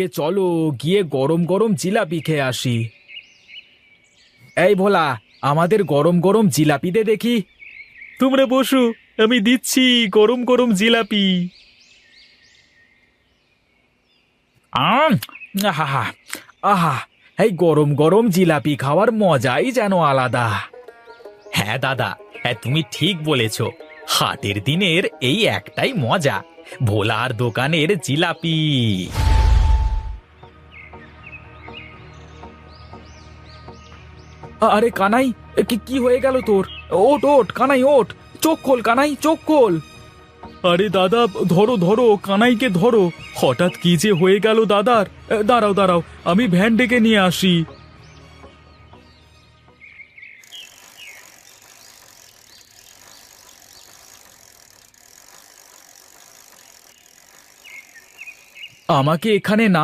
চলো গিয়ে গরম গরম জিলাপি খেয়ে আসি। এই ভোলা, আমাদের গরম গরম জিলাপি দে দেখি। তোমরা বসো, আমি দিচ্ছি গরম গরম জিলাপি। আম আহা, আহা, এই গরম গরম জিলাপি খাওয়ার মজাই যেন আলাদা। হ্যাঁ দাদা, হ্যাঁ তুমি ঠিক বলেছ। হাটের দিনের এই একটাই মজা, ভোলার দোকানের জিলাপি। আরে কানাই, কি কি হয়ে গেল তোর? ওঠ ওঠ কানাই, ওঠ, চোখ খোল কানাই, চোখ খোল। আরে দাদা, ধরো ধরো কানাইকে ধরো। হঠাৎ কি যে হয়ে গেল দাদার। দাঁড়াও দাঁড়াও, আমি ভ্যান ডেকে নিয়ে আসি। আমাকে এখানে নাম